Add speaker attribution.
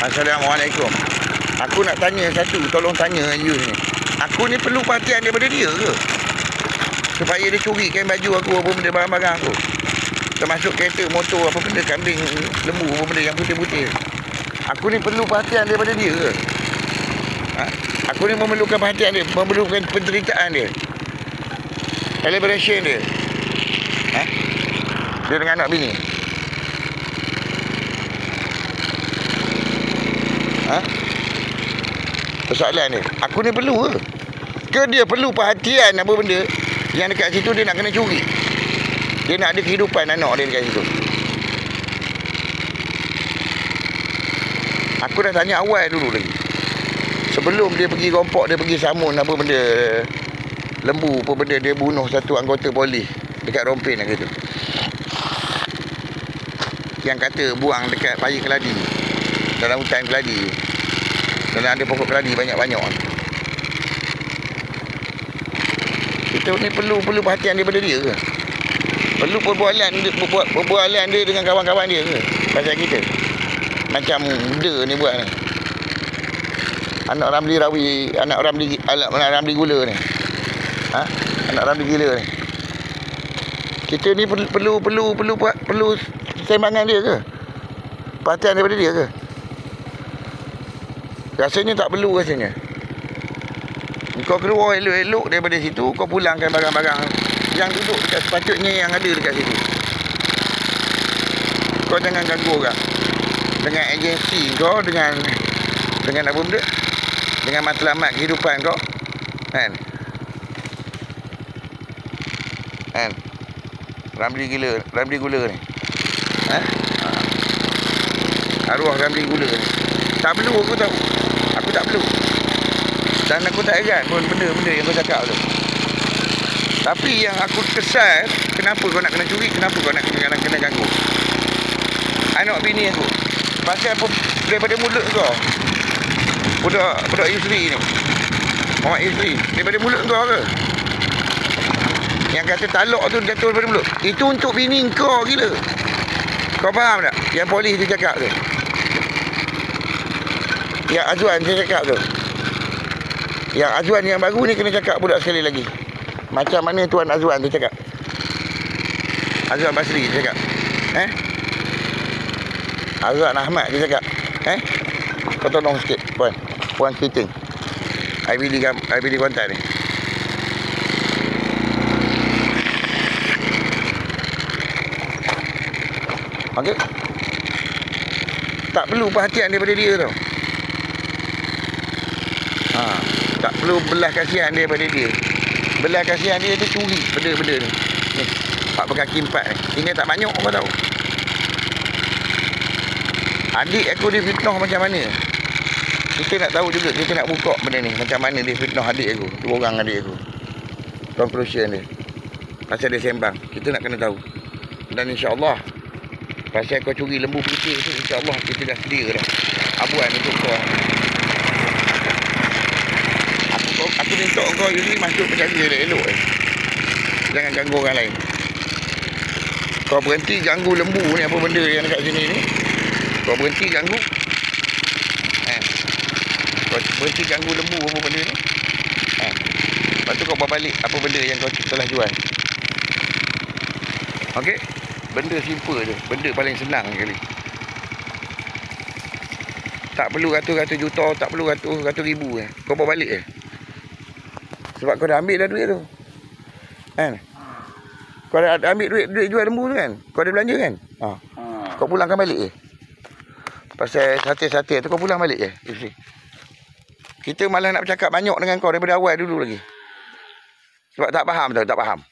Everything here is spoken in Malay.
Speaker 1: Assalamualaikum. Aku nak tanya satu, tolong tanya you ni. Aku ni perlu perhatian daripada dia ke? Supaya dia curi kain baju aku, apa benda barang-barang aku. Termasuk kereta, motor, apa benda, kambing, lembu, apa benda yang putih-putih. Aku ni perlu perhatian daripada dia ke? Ha? Aku ni memerlukan perhatian dia, memerlukan penderitaan dia, celebration dia. Ha? Dia dengan anak bini. Ha? Persoalan dia, aku ni perlu ke? Ke dia perlu perhatian apa benda yang dekat situ dia nak kena curi? Dia nak ada kehidupan anak dia dekat situ. Aku dah tanya awal dulu lagi. Sebelum dia pergi rompok, dia pergi samun apa benda, lembu apa benda, dia bunuh satu anggota polis dekat Rompin lah gitu. Yang kata buang dekat payung keladi, dalam hutan keladi, dalam ada pokok keladi banyak-banyak. Kita ni perlu perhatian daripada dia ke? Perlu perbualan dia dengan kawan-kawan dia ke pasal kita? Macam benda ni buat ni. Anak Ramli Rawi, anak Ramli Gula ni. Ha? Anak Ramli Gila ni. Kita ni perlu sembangan dia ke? Perhatian daripada dia ke? Rasanya tak perlu rasanya. Kau keluar elok-elok daripada situ, kau pulangkan barang-barang yang duduk dekat sepatutnya yang ada dekat situ. Kau jangan ganggu orang. Dengan agensi kau, dengan apa benda? Dengan matlamat kehidupan kau. Kan? Kan? Ramli Gula ni. Ha? Arwah Ramli Gula ni. Tak perlu aku tahu. Aku tak perlu. Dan aku tak heran pun benda-benda yang kau cakap tu. Tapi yang aku kesal, kenapa kau nak kena curi? Kenapa kau nak kena ganggu anak bini aku? Pasal apa daripada mulut kau? Budak Yusri ni, Muhammad Yusri, daripada mulut kau ke? Yang kata talak tu jatuh daripada mulut. Itu untuk bini kau gila. Kau faham tak? Yang polis tu cakap tu. Yang Azwan dia cakap tu. Yang Azwan yang baru ni kena cakap pula sekali lagi. Macam mana Tuan Azwan tu cakap? Azwan Basri dia cakap. Azwan Ahmad dia cakap. Kau tolong sikit Puan Fitting. I beli kontak ni. Okey. Tak perlu perhatian daripada dia tau. Tak perlu belah kasihan daripada dia. Belah kasihan dia tu curi benda-benda ni. Ni, pak berkaki 4 ni. Tinggal tak banyak kau tahu. Adik aku dia fitnah macam mana? Kita nak tahu juga, kita nak buka benda ni. Macam mana dia fitnah adik aku. 2 orang adik aku. Conclusion dia. Pasal dia sembang. Kita nak kena tahu. Dan insya-Allah, pasal kau curi lembu putih tu, insya-Allah kita dah sedia dah abuan untuk kau. Aku minta kau Yusri masuk berjaga elok. Jangan ganggu orang lain. Kau berhenti ganggu lembu ni, apa benda yang dekat sini ni. Kau berhenti ganggu. Kau berhenti ganggu lembu apa benda ni. Lepas tu kau bawa balik apa benda yang kau telah jual. Okey? Benda simple je. Benda paling senang sekali. Tak perlu ratus-ratus juta, tak perlu ratus ribu. Kau bawa balik je. Sebab kau dah ambil dah duit tu. Kan? Kau dah ambil duit jual lembu tu kan? Kau dah belanja kan? Kau pulangkan balik je. Pasal sate-sate tu kau pulang balik je. Kita malah nak bercakap banyak dengan kau daripada awal dulu lagi. Sebab tak faham tau, tak faham.